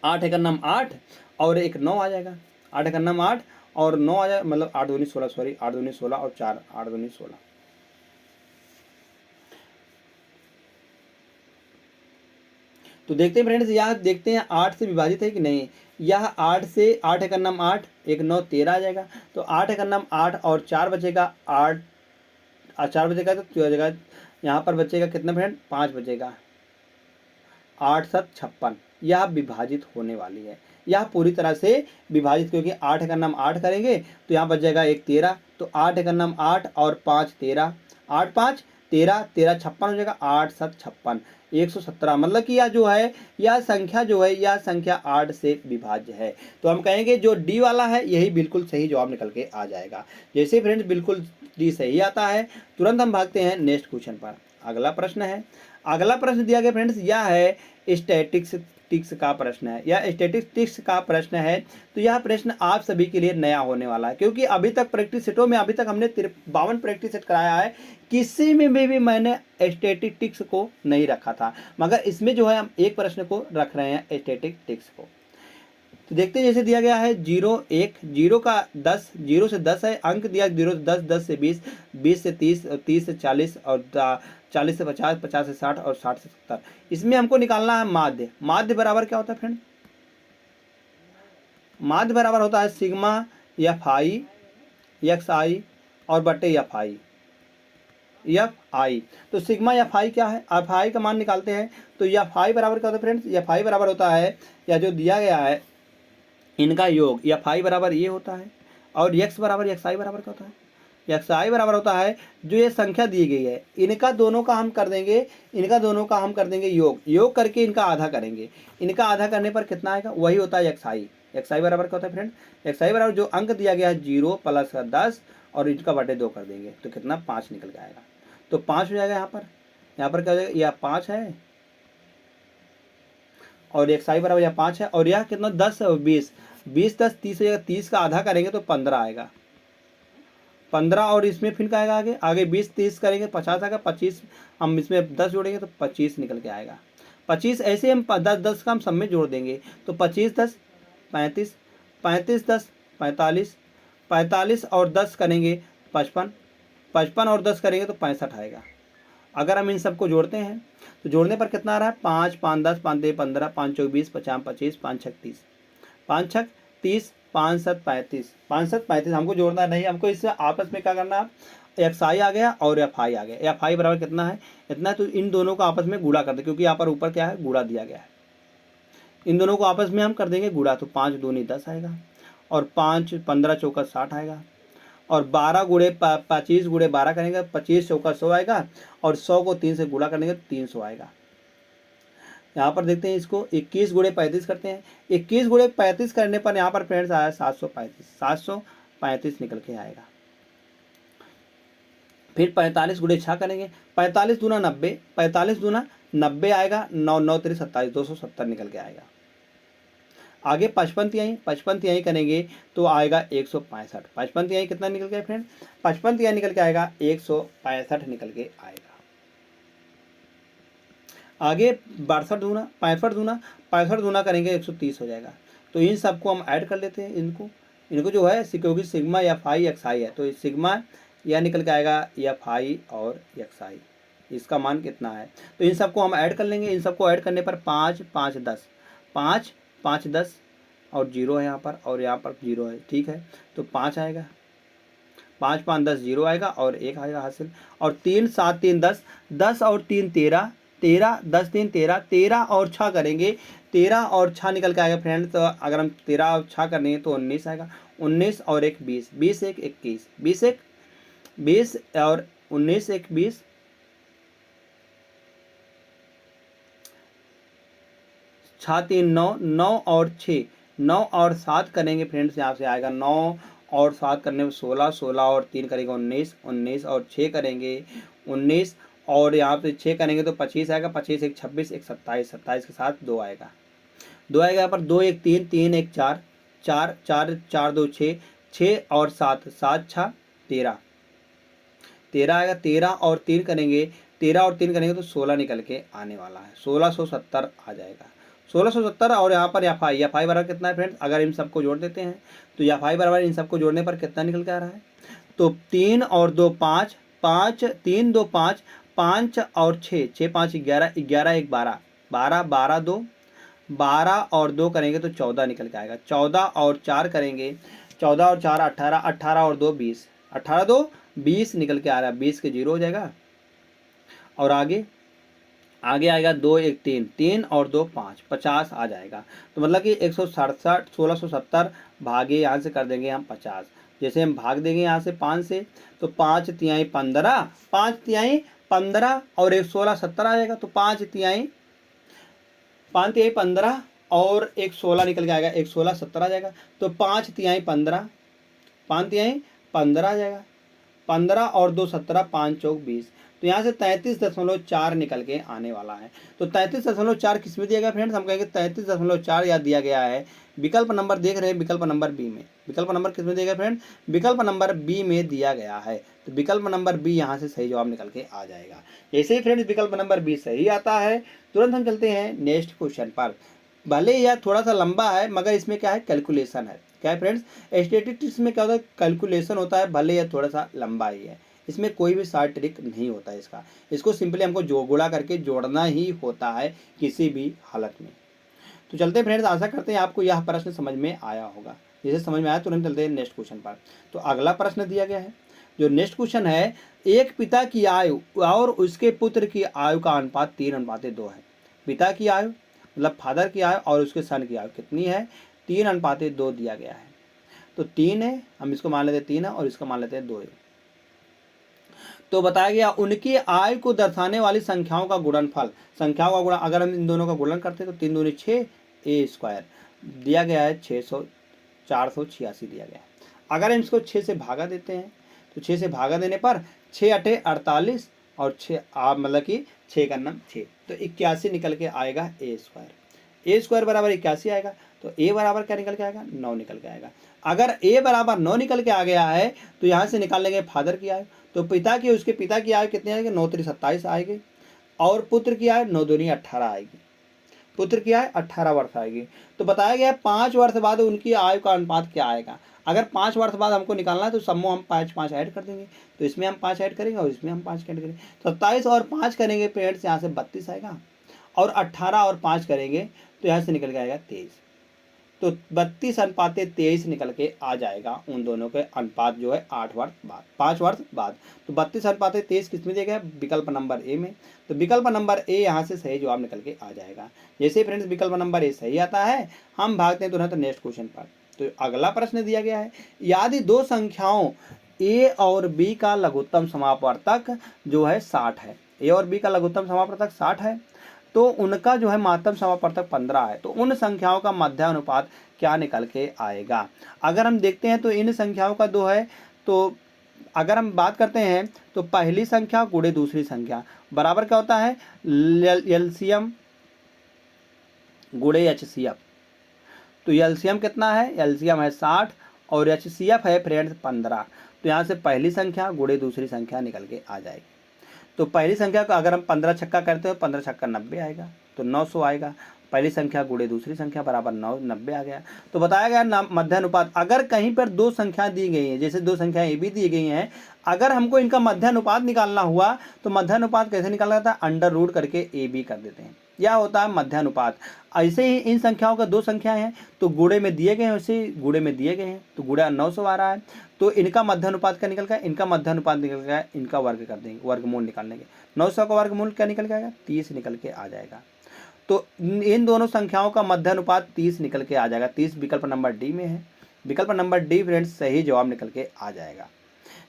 8 एक अन्नम 8 और एक 9 आ जाएगा, 8 एक अन्नम 8 और 9 आ जाएगा, मतलब 8 दूनी 16, सॉरी 8 दूनी 16 और 4 8 दूनी 16। तो देखते हैं फ्रेंड्स, यहाँ देखते हैं 8 से विभाजित है कि नहीं। यह 8 से 8 एक अन्नम 8, 1 9 13 आ जाएगा, तो 8 एक अन्नम 8 और 4 बचेगा 8, 4 बचेगा तो हो जाएगा, यहाँ पर बचेगा कितना फ्रेंड, 5 बचेगा, 8 7 56। यह विभाजित होने वाली है, यह पूरी तरह से विभाजित, क्योंकि 8 का नाम 8 करेंगे तो यहाँ बच जाएगा 1 13, तो 8 का नाम 8 और 5 13, 8 5 13 13 56 हो जाएगा, 8 7 56 117। मतलब कि यह जो है यह संख्या जो है यह संख्या 8 से विभाज्य है। तो हम कहेंगे जो डी वाला है यही बिल्कुल सही जवाब निकल के आ जाएगा। जैसे फ्रेंड्स बिल्कुल डी सही आता है, तुरंत हम भागते हैं नेक्स्ट क्वेश्चन पर। अगला प्रश्न है, अगला प्रश्न दिया गया फ्रेंड्स यह है स्टैटिस्टिक्स का प्रश्न है, यह स्टैटिस्टिक्स का प्रश्न है। तो यह प्रश्न आप सभी के लिए नया होने वाला है, क्योंकि अभी तक प्रैक्टिस सेटों में अभी तक हमने 52 प्रैक्टिस सेट कराया है, किसी में भी मैंने स्टैटिस्टिक्स को नहीं रखा था, मगर इसमें जो है हम एक प्रश्न को रख रहे हैं स्टैटिस्टिक्स को। तो देखते हैं, जैसे दिया गया है 0 1, 0 का 10, 0 से 10 है, अंक दिया 0 से 10, 10 से 20, 20 से 30, 30 से 40 और 40 से 50, 50 से 60 और 60 से 70। इसमें हमको निकालना है माध्य। माध्य बराबर क्या होता है फ्रेंड, माध्य बराबर होता है सिग्मा एफ आई एक्स आई और बटे एफ आई। तो सिग्मा एफ आई क्या है, एफ आई का मान निकालते हैं। तो एफ आई बराबर क्या होता है फ्रेंड्स, एफ आई बराबर होता है, या जो दिया गया है इनका योग, एफ आई बराबर ये होता है, और एक्स बराबर एक्स आई बराबर क्या होता है, एक्स आई बराबर होता है जो ये संख्या दी गई है इनका दोनों का हम कर देंगे योग करके इनका आधा करेंगे। इनका आधा करने पर कितना आएगा, वही होता है एक्स आई। एक्स आई बराबर क्या होता है फ्रेंड, एक्स आई बराबर जो अंक दिया गया है 0 प्लस 10 और इनका बटे 2 कर देंगे तो कितना 5 निकल के आएगा। तो 5 हो जाएगा यहाँ पर क्या हो जाएगा, यह 5 है और एक्स आई बराबर यह 5 है और यह कितना 10 और 20 10 30 हो जाएगा। 30 का आधा करेंगे तो 15 आएगा, 15 और इसमें फिर का आएगा आगे 20 30 करेंगे 50 आएगा, 25 हम इसमें 10 जोड़ेंगे तो 25 निकल के आएगा। 25 ऐसे हम 10 का हम सब में जोड़ देंगे तो 25 10 35 35 10 45 45 और 10 करेंगे 55 55 और 10 करेंगे तो 65 आएगा। अगर हम इन सबको जोड़ते हैं तो जोड़ने पर कितना आ रहा है 5 5 10 5 3 15 5 4 20 50 25 5 6 30 5 6 30 5 7 35 5 7 35 हमको जोड़ना नहीं, हमको इससे आपस में क्या करना है एक्स आई आ गया और एफ आई आ गया। एफ आई बराबर कितना है इतना, तो इन दोनों को आपस में गुणा कर दे क्योंकि यहाँ पर ऊपर क्या है गुणा दिया गया है। इन दोनों को आपस में हम कर देंगे गुणा तो 5 दूनी 10 आएगा और 5 15 चौका 60 आएगा और 12 गुणे 25 गुणे 12 करेंगे 25 चौका 100 आएगा और 100 को 3 से गुणा करेंगे 300 आएगा। यहाँ पर देखते हैं इसको 21 गुणे 35 करते हैं, 21 गुणे 35 करने पर यहाँ पर फ्रेंड्स आया 735 निकल के आएगा। फिर 45 गुणे 6 करेंगे 45 दूना 90 45 दूना 90 आएगा 9 9 3 27 270 निकल के आएगा। आगे 55 तिहाई करेंगे तो आएगा 165। 55 तिहाई कितना निकल गया फ्रेंड, 55 तिहाई निकल के आएगा 165 निकल के आएगा। आगे 62 दूना 65 दूना करेंगे 130 हो जाएगा। तो इन सबको हम ऐड कर लेते हैं, इनको जो है क्योंकि सिग्मा एफ आई एक्स आई है तो सिग्मा यह निकल के आएगा एफ आई और एक्स आई, इसका मान कितना है तो इन सबको हम ऐड कर लेंगे। इन सबको ऐड करने पर 5 5 10 5 5 10 और 0 है यहाँ पर और यहाँ पर 0 है, ठीक है तो 5 आएगा 5 5 10 0 आएगा और 1 आएगा हासिल और 3 7 3 10 10 और 3 13 13 10 3 13 13 और 6 करेंगे 13 और 6 निकल के आएगा फ्रेंड। तो अगर हम 13 और 6 करने तो 19 आएगा 19 और 1 20 20 1 21 20 1 20 और 19 1 20 6 3 9 9 और 6 9 और 7 करेंगे फ्रेंड्स, यहाँ से आएगा 9 और 7 करने में 16 16 और 3 करेंगे 19 19 और 6 करेंगे 19 और यहाँ पे 6 करेंगे तो 25 आएगा 25 1 26 1 27 27 के साथ 2 आएगा यहाँ पर 2 1 3 3 1 4 4 4 4 2 6 6 और 7 7 6 13 13 आएगा 13 और 3 करेंगे 13 और 3 करेंगे तो 16 निकल के आने वाला है 1670 आ जाएगा 1670। और यहाँ पर एफ आई बराबर कितना है फ्रेंड्स, अगर इन सबको जोड़ देते हैं तो एफ आई बराबर इन सबको जोड़ने पर कितना निकल के आ रहा है तो 3 और 2 5 5 3 2 5 5 और 6 6 5 11 11 1 12 12 12 2 12 और 2 करेंगे तो 14 निकल के आएगा 14 और 4 करेंगे 14 और 4 18 18 और 2 20 18 2 20 निकल के आ रहा है 20 के 0 हो जाएगा और आगे आएगा 2 1 3 3 और 2 5 50 आ जाएगा। तो मतलब कि 167 1670 भागे यहाँ से कर देंगे हम 50, जैसे हम भाग देंगे यहाँ से 5 से तो 5 तिहाई 15 5 तिहाई 15 और 1 16 70 आ जाएगा। तो 5 तिहाई 15 और 1 16 निकल के आएगा 1 16 70 आ जाएगा। तो 5 तिहाई 15 5 तिहाई 15 आ जाएगा 15 और 2 17 5 चौक 20। तो यहाँ से 33.4 निकल के आने वाला है। तो 33.4 किस में दिया गया फ्रेंड्स, हम कहेंगे 33.4 यहाँ दिया गया है विकल्प नंबर देख रहे हैं विकल्प नंबर बी में। विकल्प नंबर किस में दिया गया फ्रेंड, विकल्प नंबर बी में दिया गया है। तो विकल्प नंबर बी यहाँ से सही जवाब निकल के आ जाएगा। जैसे ही फ्रेंड्स विकल्प नंबर बी सही आता है तुरंत हम चलते हैं नेक्स्ट क्वेश्चन पर। भले यह थोड़ा सा लंबा है मगर इसमें क्या है कैलकुलेशन है। क्या है फ्रेंड्स, स्टैटिस्टिक्स में क्या होता है कैलकुलेशन होता है, भले यह थोड़ा सा लंबा ही है, इसमें कोई भी शॉर्ट ट्रिक नहीं होता है इसको सिंपली हमको गुणा करके जोड़ना ही होता है किसी भी हालत में। तो चलते हैं फ्रेंड्स, आशा करते हैं आपको यह प्रश्न समझ में आया होगा। जैसे समझ में आया तुरंत चलते हैं नेक्स्ट क्वेश्चन पर। तो अगला प्रश्न दिया गया है, जो नेक्स्ट क्वेश्चन है, एक पिता की आयु और उसके पुत्र की आयु का अनुपात 3:2 है। पिता की आयु मतलब फादर की आयु और उसके सन की आयु कितनी है, 3:2 दिया गया है। तो 3 है, हम इसको मान लेते हैं 3 है और इसको मान लेते हैं 2 है। तो बताया गया उनकी आय को दर्शाने वाली संख्याओं का गुणनफल, संख्याओं का गुणन, अगर हम इन दोनों का गुणन करते हैं तो 3 दूनी 6 ए स्क्वायर दिया गया है 486 दिया गया है। अगर हम इसको 6 से भागा देते हैं तो 6 से भागा देने पर 6 अठे 48 और 6 मतलब कि 6 का नम 6, तो 81 निकल के आएगा ए स्क्वायर। ए स्क्वायर बराबर 81 आएगा, तो ए बराबर क्या निकल के आएगा 9 निकल के आएगा। अगर ए बराबर 9 निकल के आ गया है तो यहाँ से निकाल लेंगे फादर की आय, तो पिता की उसके पिता की आय कितनी आएगी 9 3 27 आएगी, और पुत्र की आय 9 दूनी 18 आएगी, पुत्र की आय 18 वर्ष आएगी। तो बताया गया 5 वर्ष बाद उनकी आयु का अनुपात क्या आएगा। अगर 5 वर्ष बाद हमको निकालना है तो समूह हम 5 ऐड कर देंगे, तो इसमें हम 5 ऐड करेंगे और इसमें हम 5 ऐड करेंगे, 27 और 5 करेंगे पेरेंट्स यहाँ से 32 आएगा, और 18 और 5 करेंगे तो यहाँ से निकल के आएगा 23, तो 32:23 निकल के आ जाएगा। उन दोनों के अनुपात जो है 8 वर्ष बाद, 5 वर्ष बाद। तो 32:23 किस में दिया गया, विकल्प नंबर ए में, तो विकल्प नंबर ए यहाँ से सही जवाब निकल के आ जाएगा। जैसे फ्रेंड्स विकल्प नंबर ए सही आता है, हम भागते हैं तुरंत नेक्स्ट क्वेश्चन पर। तो अगला प्रश्न दिया गया है, यदि दो संख्याओं ए और बी का लघुत्तम समापवर्तक जो है 60 है, ए और बी का लघुत्तम समापवर्तक 60 है, तो उनका जो है महत्तम समापवर्तक 15 है, तो उन संख्याओं का मध्य अनुपात क्या निकल के आएगा। अगर हम देखते हैं तो इन संख्याओं का दो है, तो अगर हम बात करते हैं तो पहली संख्या गुणे दूसरी संख्या बराबर क्या होता है एलसीएम गुणे एचसीएफ। तो एलसीएम कितना है, एलसीएम है 60 और एचसीएफ है फ्रेंड्स 15, तो यहाँ से पहली संख्या गुणे दूसरी संख्या निकल के आ जाएगी। तो पहली संख्या को अगर हम 15 छक्का करते हो 15 छक्का 90 आएगा, तो 900 आएगा। पहली संख्या गुणे दूसरी संख्या बराबर 90 आ गया। तो बताया गया मध्य अनुपात, अगर कहीं पर दो संख्याएं दी गई हैं, जैसे दो संख्याएं ए बी दी गई हैं, अगर हमको इनका मध्य अनुपात निकालना हुआ तो मध्य अनुपात कैसे निकाला जाता है, अंडर रूट करके ए बी कर देते हैं, यह होता है मध्य अनुपात। ऐसे ही इन संख्याओं का दो संख्याएं हैं तो गुणे में दिए गए हैं, वैसे गुणे में दिए गए हैं तो गुणा 900 आ रहा है, तो इनका मध्य अनुपात क्या निकल गया, इनका मध्य अनुपात निकल गया, इनका वर्ग कर देंगे, वर्गमूल निकाल लेंगे, 900 का वर्गमूल क्या निकल के आएगा 30 निकल के आ जाएगा। तो इन दोनों संख्याओं का मध्य अनुपात 30 निकल के आ जाएगा। 30 विकल्प नंबर डी में है, विकल्प नंबर डी फ्रेंड्स सही जवाब निकल के आ जाएगा।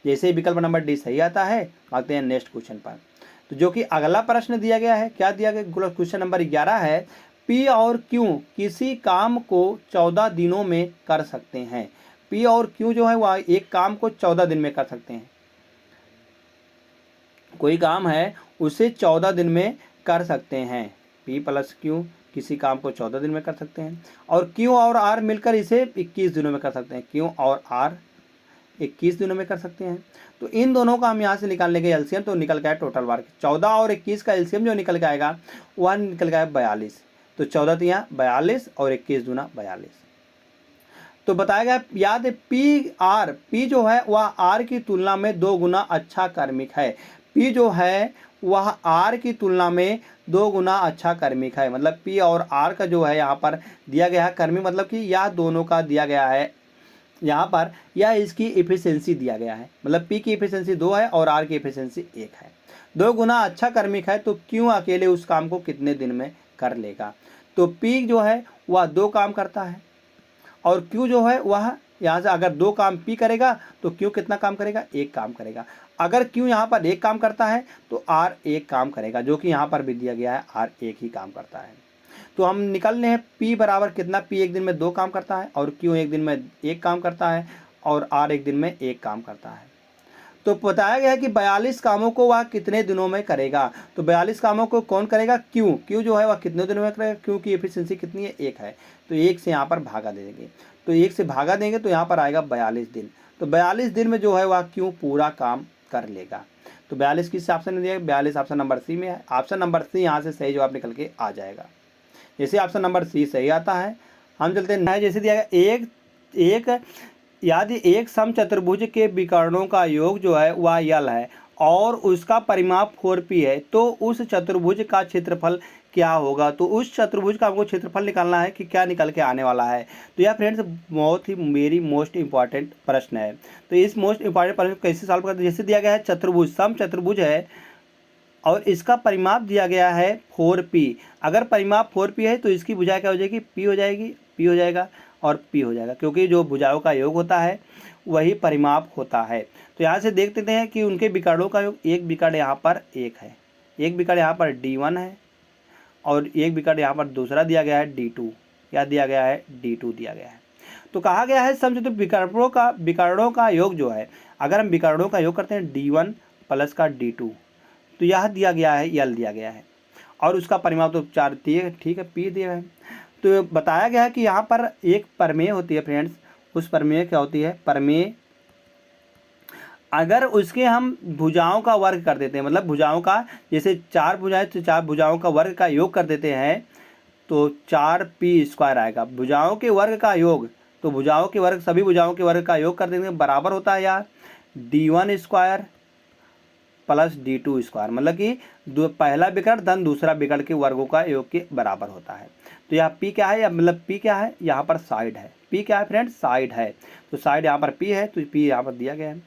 जैसे ही विकल्प नंबर डी सही आता है आते हैं नेक्स्ट क्वेश्चन पर, तो जो कि अगला प्रश्न दिया गया है, क्या दिया गया, क्वेश्चन नंबर 11 है, पी और क्यू किसी काम को 14 दिनों में कर सकते हैं। पी और क्यू जो है वह एक काम को 14 दिन में कर सकते हैं, कोई काम है उसे 14 दिन में कर सकते हैं। पी प्लस क्यू किसी काम को 14 दिन में कर सकते हैं, और क्यू और आर मिलकर इसे 21 दिनों में कर सकते हैं। क्यू और आर 21 दिनों में कर सकते हैं। तो इन दोनों का हम यहाँ से निकाल लेंगे एलसीएम, तो निकल गया टोटल वर्क 14 और 21 का एलसीएम जो निकल के आएगा वह निकल गया 42, तो 14 तिया 42 और 21 दूना 42। तो बताया गया याद है पी जो है वह आर की तुलना में 2 गुना अच्छा कार्मिक है। पी जो है वह आर की तुलना में 2 गुना अच्छा कार्मिक है, मतलब पी और आर का जो है यहाँ पर दिया गया है कर्मिक, मतलब कि यह दोनों का दिया गया है यहाँ पर, यह इसकी इफिशियंसी दिया गया है, मतलब पी की इफिशियंसी 2 है और आर की इफिशियंसी 1 है। 2 गुना अच्छा कार्मिक है, तो क्यों अकेले उस काम को कितने दिन में कर लेगा। तो पी जो है वह 2 काम करता है और क्यू जो है वह यहाँ से अगर 2 काम पी करेगा तो क्यू कितना काम करेगा, 1 काम करेगा। अगर क्यू यहाँ पर 1 काम करता है तो आर 1 काम करेगा, जो कि यहाँ पर भी दिया गया है आर 1 ही काम करता है। तो हम निकालने हैं पी बराबर कितना, पी एक दिन में 2 काम करता है और क्यू एक दिन में 1 काम करता है और आर एक दिन में 1 काम करता है। तो बताया गया है कि 42 कामों को वह कितने दिनों में करेगा। तो 42 कामों को कौन करेगा, क्यू जो है वह कितने दिनों में करेगा, क्यू की एफिशिएंसी कितनी है 1 है, तो 1 से यहाँ पर भागा दे देंगे, तो 1 से भागा देंगे तो यहाँ पर आएगा 42 दिन। तो 42 दिन में जो है वह क्यू पूरा काम कर लेगा। तो 42 किस ऑप्शन में दिया है, 42 ऑप्शन नंबर सी में है। ऑप्शन नंबर सी यहाँ से सही जवाब निकल के आ जाएगा। जैसे ऑप्शन नंबर सी सही आता है, हम चलते हैं जैसे दिया गया यदि एक समचतुर्भुज के विकर्णों का योग जो है वह यल है और उसका परिमाप 4p है, तो उस चतुर्भुज का क्षेत्रफल क्या होगा। तो उस चतुर्भुज का हमको क्षेत्रफल निकालना है कि क्या निकल के आने वाला है। तो यह फ्रेंड्स बहुत ही मेरी मोस्ट इंपॉर्टेंट प्रश्न है। तो इस मोस्ट इंपॉर्टेंट प्रश्न को कैसे सॉल्व करते हैं, जैसे दिया गया है चतुर्भुज सम चतुर्भुज है और इसका परिमाप दिया गया है 4p। अगर परिमाप 4p है तो इसकी भुजा क्या हो जाएगी, p हो जाएगी, p हो जाएगा, और P हो जाएगा, क्योंकि जो भुजाओं का योग होता है वही परिमाप होता है। तो यहाँ से देख लेते हैं कि उनके विकर्णों का योग, एक विकर्ण यहाँ पर 1 है, एक विकर्ण यहाँ पर D1 है और एक विकर्ण यहाँ पर दूसरा दिया गया है D2, क्या दिया गया है, D2 दिया गया है। तो कहा गया है समचतुर्भुज विकर्णों का योग जो है, अगर हम विकर्णों का योग करते हैं D1 प्लस का D2, तो यह दिया गया है, यल दिया गया है और उसका परिमाप तो 4 दिए, ठीक है, P दिया है। तो बताया गया है कि यहाँ पर एक प्रमेय होती है फ्रेंड्स, उस प्रमेय क्या होती है, प्रमेय अगर उसके हम भुजाओं का वर्ग कर देते हैं, मतलब भुजाओं का, जैसे 4 भुजाएं तो 4 भुजाओं का वर्ग का योग कर देते हैं तो 4p² आएगा। भुजाओं के वर्ग का योग, तो भुजाओं के वर्ग, सभी भुजाओं के वर्ग का योग कर देंगे, बराबर होता है यार D1² प्लस D2², मतलब कि पहला विकर्ण धन दूसरा विकर्ण के वर्गों का योग के बराबर होता है। तो यहाँ P क्या है, मतलब P क्या है, यहाँ पर साइड है, P क्या है फ्रेंड्स, साइड है। तो साइड यहाँ पर P है, तो P यहाँ पर दिया गया है।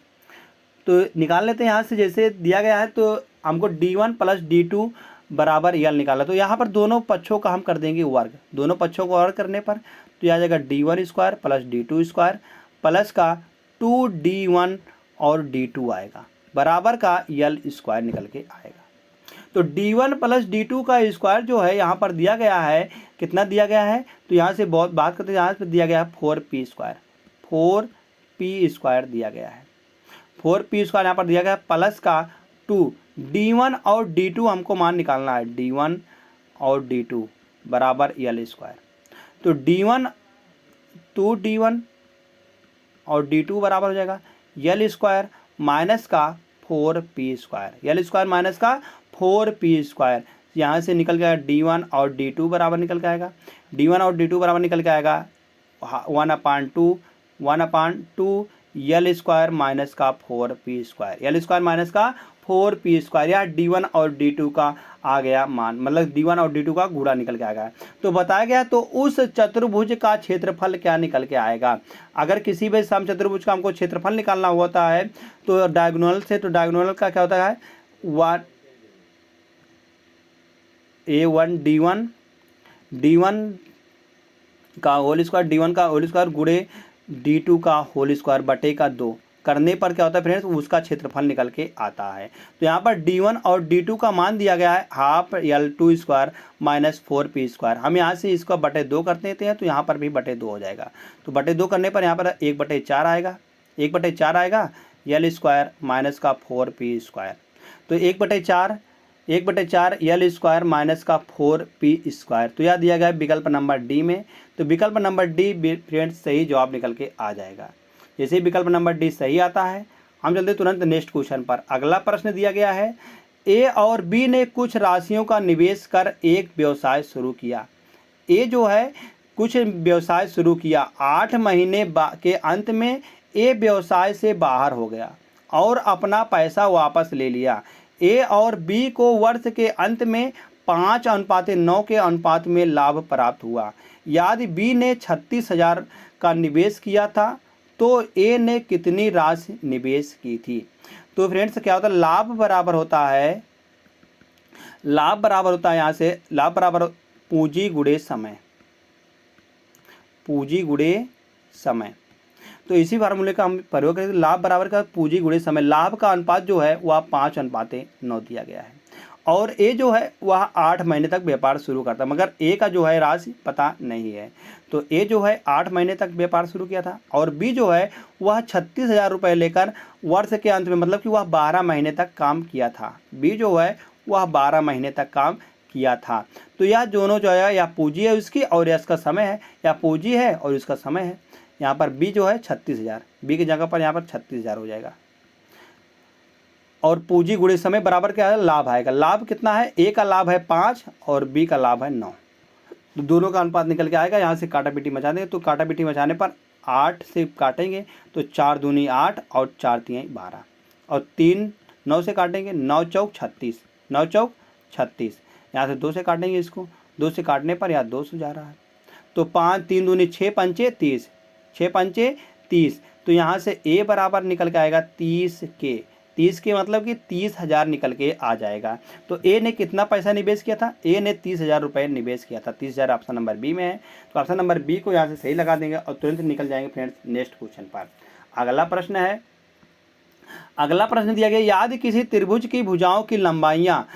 तो निकाल लेते हैं यहाँ से, जैसे दिया गया है तो हमको D1 प्लस D2 बराबर यल निकाला। तो यहाँ पर दोनों पक्षों का हम कर देंगे वर्ग, दोनों पक्षों को वर्ग करने पर तो यह आ जाएगा D1² प्लस D2² प्लस का 2D1 और D2 आएगा, बराबर का यल² निकल के आएगा। तो D1 प्लस D2 का स्क्वायर जो है यहाँ पर दिया गया है, कितना दिया गया है, तो यहाँ से बहुत बात करते हैं, यहाँ पर दिया गया है 4p², 4p² दिया गया है, 4p² यहाँ पर दिया गया है, प्लस का 2 D1 और D2 हमको मान निकालना है, D1 और D2 बराबर यल²। तो D1 2D1 और D2 बराबर हो जाएगा यल² माइनस का 4p², यल² माइनस का 4p², यहाँ से निकल गया D1 और D2 बराबर निकल के आएगा, D1 और D2 बराबर निकल के आएगा 1/2 यल² माइनस का 4p², यल² माइनस का 4p², या D1 और D2 का आ गया मान, मतलब D1 और D2 का गुणा निकल के आएगा। तो बताया गया, तो उस चतुर्भुज का क्षेत्रफल क्या निकल के आएगा। अगर किसी भी समचतुर्भुज का हमको क्षेत्रफल निकालना होता है तो डायगोनल से, तो डायगोनल का क्या होता है, A1 D1 का होल स्क्वायर, D1 का होल स्क्वायर गुणे D2 का होल स्क्वायर बटे का 2 करने पर क्या होता है फ्रेंड्स, उसका क्षेत्रफल निकल के आता है। तो यहाँ पर D1 और D2 का मान दिया गया है हाफ यल² माइनस 4p²। हम यहाँ से इसको बटे 2 कर देते हैं, तो यहाँ पर भी बटे 2 हो जाएगा। तो बटे 2 करने पर यहाँ पर 1/4 आएगा, 1/4 आएगा यल² माइनस का 4p²। तो 1/4 यल² माइनस का 4p², तो यह दिया गया है विकल्प नंबर डी में। तो विकल्प नंबर डी फ्रेंड्स सही जवाब निकल के आ जाएगा। जैसे ही विकल्प नंबर डी सही आता है, हम चलते तुरंत नेक्स्ट क्वेश्चन पर। अगला प्रश्न दिया गया है, ए और बी ने कुछ राशियों का निवेश कर एक व्यवसाय शुरू किया। ए जो है कुछ व्यवसाय शुरू किया, 8 महीने के अंत में ए व्यवसाय से बाहर हो गया और अपना पैसा वापस ले लिया। ए और बी को वर्ष के अंत में 5:9 के अनुपात में लाभ प्राप्त हुआ। यदि बी ने 36,000 का निवेश किया था तो ए ने कितनी राशि निवेश की थी। तो फ्रेंड्स क्या होता है, लाभ बराबर होता है यहाँ से लाभ बराबर पूंजी गुणे समय, पूंजी गुणे समय। तो इसी फार्मूले का हम प्रयोग करेंगे, लाभ बराबर का पूंजी गुणे समय। लाभ का अनुपात जो है वह 5:9 दिया गया है और ए जो है वह 8 महीने तक व्यापार शुरू करता है, मगर ए का जो है राशि पता नहीं है। तो ए जो है 8 महीने तक व्यापार शुरू किया था और बी जो है वह 36,000 रुपये लेकर वर्ष के अंत में, मतलब कि वह 12 महीने तक काम किया था। बी जो है वह 12 महीने तक काम किया था। तो यह दोनों जो है, या पूंजी है उसकी और इसका समय है, या पूंजी है और इसका समय है। यहाँ पर बी जो है 36,000, बी की जगह पर यहाँ पर 36,000 हो जाएगा और पूंजी गुणे समय बराबर क्या है, लाभ आएगा। लाभ कितना है, ए का लाभ है 5 और बी का लाभ है 9। तो दोनों का अनुपात निकल के आएगा। यहाँ से काटा पीटी मचा देंगे, तो काटा पीटी मचाने पर 8 से काटेंगे तो 4 दूनी 8 और 4 तिहाई 12 और 3 9 से काटेंगे, 9 चौक 36, 9 चौक 36। यहाँ से 2 से काटेंगे, इसको 2 से काटने पर यहाँ 2 जा रहा है। तो 5 3 दूनी 6 पंचे 30, 6 पंचे 30। तो यहाँ से ए बराबर निकल के आएगा 30 के, 30 के मतलब कि 30,000 निकल के आ जाएगा। तो ए ने कितना पैसा निवेश किया था, ए ने 30,000 रुपये निवेश किया था। 30,000 ऑप्शन नंबर बी में है, तो ऑप्शन नंबर बी को यहाँ से सही लगा देंगे और तुरंत निकल जाएंगे फ्रेंड्स नेक्स्ट क्वेश्चन पर। अगला प्रश्न है, अगला प्रश्न दिया गया, यदि किसी त्रिभुज की भुजाओं की लंबाइयाँ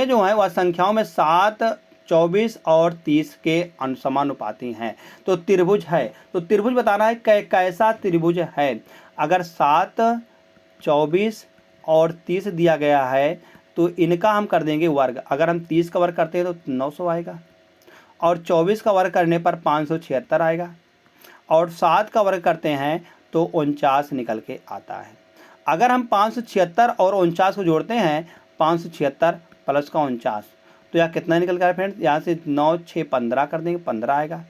जो हैं वह संख्याओं में 7, 24 और 30 के समानुपाती हैं। तो त्रिभुज है, तो त्रिभुज बताना है कैसा त्रिभुज है। अगर 7, 24 और 30 दिया गया है तो इनका हम कर देंगे वर्ग। अगर हम 30 का वर्ग करते हैं तो 900 आएगा, और 24 का वर्ग करने पर 576 आएगा, और 7 का वर्ग करते हैं तो 49 निकल के आता है। अगर हम 576 और 49 को जोड़ते हैं, 576 प्लस का 49, तो यहाँ कितना निकल कर फ्रेंड्स, यहाँ से 9, 6, 15 कर देंगे, 15 आएगा,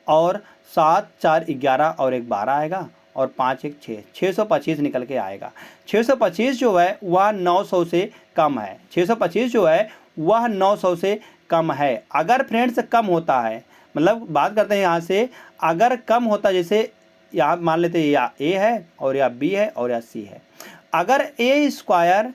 और 7, 4, 11 और 1, 12 आएगा, और 5, 1, 6, 625 निकल के आएगा। 625 जो है वह 900 से कम है। 625 जो है वह 900 से कम है। अगर फ्रेंड्स कम होता है, मतलब बात करते हैं यहाँ से, अगर कम होता, जैसे यहाँ मान लेते हैं या ए है और या बी है और या सी है, अगर ए स्क्वायर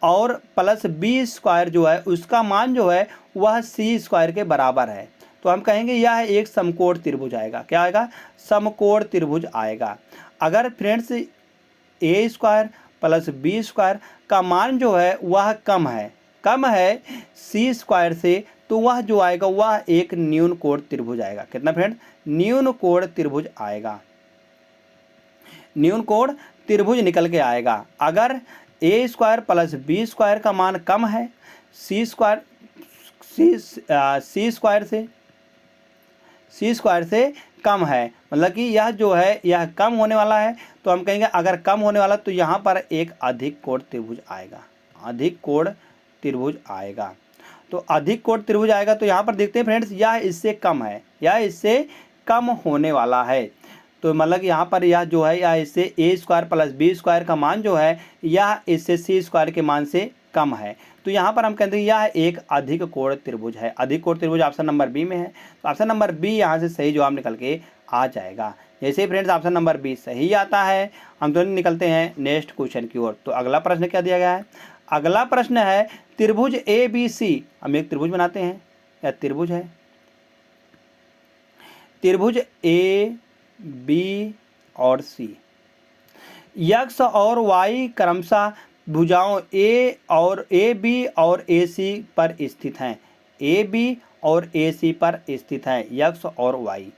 और प्लस बी स्क्वायर जो है उसका मान जो है वह सी स्क्वायर के बराबर है, तो हम कहेंगे यह एक समकोण त्रिभुज आएगा। क्या आएगा, समकोण त्रिभुज आएगा। अगर फ्रेंड्स ए स्क्वायर प्लस बी स्क्वायर का मान जो है वह कम है सी स्क्वायर से, तो वह जो आएगा वह एक न्यून कोण त्रिभुज आएगा। कितना फ्रेंड, न्यून कोण त्रिभुज आएगा, न्यून कोण त्रिभुज निकल के आएगा। अगर ए स्क्वायर प्लस बी स्क्वायर का मान कम है सी स्क्वायर से कम है, मतलब कि यह जो है यह कम होने वाला है, तो हम कहेंगे अगर कम होने वाला तो यहाँ पर एक अधिक कोण त्रिभुज आएगा, अधिक कोण त्रिभुज आएगा। तो अधिक कोण त्रिभुज आएगा, तो यहाँ पर देखते हैं फ्रेंड्स यह इससे कम है, यह इससे कम होने वाला है। तो मतलब कि यहाँ पर यह जो है यह इससे ए स्क्वायर प्लस बी स्क्वायर का मान जो है यह इससे सी स्क्वायर के मान से कम है, तो यहाँ पर हम कहते हैं यह एक अधिक कोण त्रिभुज है। अधिक कोण त्रिभुज ऑप्शन नंबर बी में है, तो ऑप्शन नंबर बी यहाँ से सही जवाब निकल के आ जाएगा। जैसे फ्रेंड्स ऑप्शन नंबर बी सही आता है, हम दोनों निकलते हैं नेक्स्ट क्वेश्चन की ओर। तो अगला प्रश्न क्या दिया गया है, अगला प्रश्न है त्रिभुज ए बी सी, हम एक त्रिभुज बनाते हैं, या त्रिभुज है, त्रिभुज ए बी और सी, एक्स और वाई क्रमशः भुजाओं ए बी और ए सी पर स्थित हैं, ए बी और ए सी पर स्थित हैं एक्स और वाई।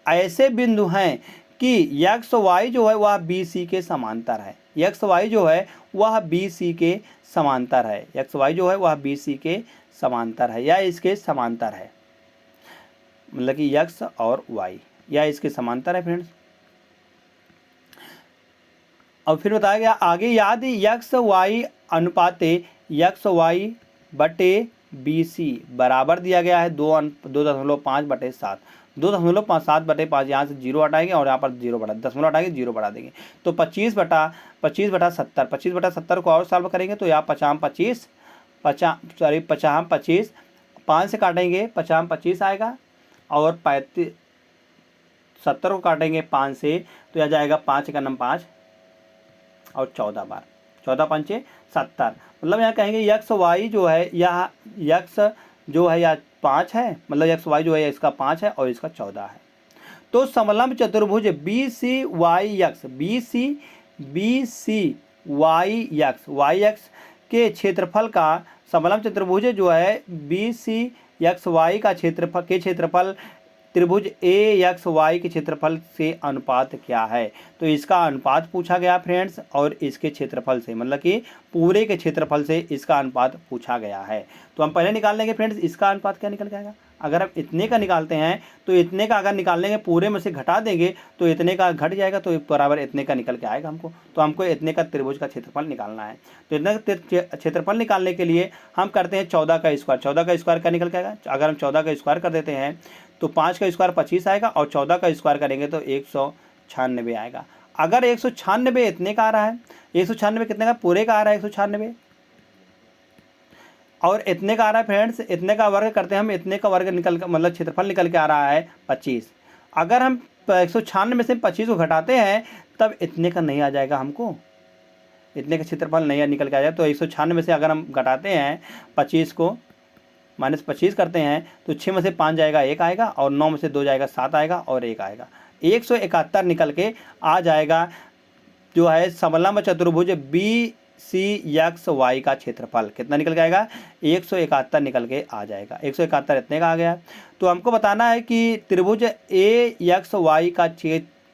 ऐसे बिंदु हैं कि एक्स वाई जो है वह बी सी के समांतर है, एक्स वाई जो है वह बी सी के समांतर है, एक्स वाई जो है वह बी सी के समांतर है या इसके समांतर है, मतलब कि एक्स और वाई या इसके समांतर है फ्रेंड्स। और फिर बताया गया आगे, यदि एक्स वाई अनुपाते एक्स वाई बटे बी सी बराबर दिया गया है 2.5/7, 2.7/5, यहाँ से 0 हटाएंगे और यहाँ पर 0 बढ़ा, दशमलव हटाएंगे 0 बढ़ा देंगे, तो 25/70, 25/70 को और सॉल्व करेंगे तो यहाँ 50 25 5 से काटेंगे 50 आएगा, और 70 को काटेंगे 5 से तो यह जाएगा 5 का नम 5 और 14 बार, 14 पंचे 70, मतलब यहाँ कहेंगे एक्स वाई जो है यह एक्स जो है यह 5 है, मतलब एक्स वाई जो है इसका 5 है और इसका 14 है। तो समलंब चतुर्भुज बी सी वाई एक्स के क्षेत्रफल का, समलंब चतुर्भुज जो है बी सी एक्स वाई का क्षेत्रफल त्रिभुज ए एक्स वाई के क्षेत्रफल से अनुपात क्या है, तो इसका अनुपात पूछा गया फ्रेंड्स, और इसके क्षेत्रफल से, मतलब कि पूरे के क्षेत्रफल से इसका अनुपात पूछा गया है। तो हम पहले निकाल लेंगे फ्रेंड्स इसका अनुपात क्या निकल जाएगा। अगर हम इतने का निकालते हैं तो इतने का अगर निकाल लेंगे पूरे में से घटा देंगे तो इतने का घट जाएगा, तो बराबर इतने का निकल के आएगा हमको। तो हमको इतने का त्रिभुज का क्षेत्रफल निकालना है, तो इतने का क्षेत्रफल निकालने के लिए हम करते हैं 14 का स्क्वायर। 14 का स्क्वायर क्या निकल के आएगा, अगर हम 14 का स्क्वायर कर देते हैं तो 5 का स्क्वायर 25 आएगा, और 14 का स्क्वायर करेंगे तो 196 आएगा। अगर 196 इतने का आ रहा है, 196 कितने का, पूरे का आ रहा है 196, और इतने का आ रहा है फ्रेंड्स, इतने का वर्ग करते हैं हम, इतने का वर्ग निकल कर मतलब क्षेत्रफल निकल के आ रहा है 25। अगर हम 196 में से 25 को घटाते हैं तब इतने का नहीं आ जाएगा हमको, इतने का क्षेत्रफल नहीं निकल के आ जाए। तो 196 में से अगर हम घटाते हैं 25 को, -25 करते हैं तो 6 में से 5 जाएगा 1 आएगा, और 9 में से 2 जाएगा 7 आएगा, और 1 आएगा। 171 निकल के आ जाएगा जो है समलंब चतुर्भुज BCXY का क्षेत्रफल। कितना निकल के आएगा? 171 निकल के आ जाएगा। 171 इतने का आ गया। तो हमको बताना है कि त्रिभुज AXY का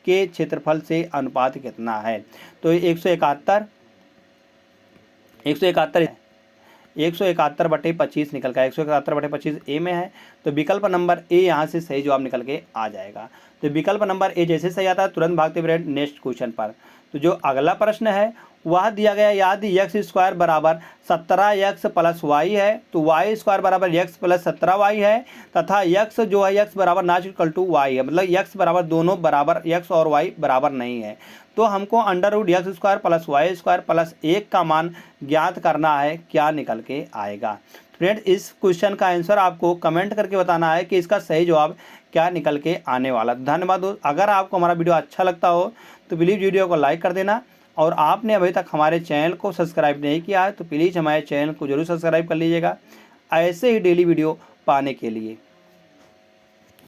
के क्षेत्रफल से अनुपात कितना है। तो 171 बटे 25 निकल का 171 बटे 25 ए में है। तो विकल्प नंबर ए यहाँ से सही जवाब निकल के आ जाएगा। तो विकल्प नंबर ए जैसे सही आता है तुरंत भागते फ्रेंड नेक्स्ट क्वेश्चन पर। तो जो अगला प्रश्न है वह दिया गया, यदि x² बराबर 17x प्लस वाई है तो y² बराबर x प्लस 17y है, तथा x जो है x बराबर नॉट इक्वल टू y है, मतलब x बराबर दोनों बराबर x और y बराबर नहीं है। तो हमको √x² प्लस y² प्लस 1 का मान ज्ञात करना है। क्या निकल के आएगा? फ्रेंड इस क्वेश्चन का आंसर आपको कमेंट करके बताना है कि इसका सही जवाब क्या निकल के आने वाला। धन्यवाद दोस्त। अगर आपको हमारा वीडियो अच्छा लगता हो तो प्लीज़ वीडियो को लाइक कर देना, और आपने अभी तक हमारे चैनल को सब्सक्राइब नहीं किया है तो प्लीज़ हमारे चैनल को जरूर सब्सक्राइब कर लीजिएगा ऐसे ही डेली वीडियो पाने के लिए।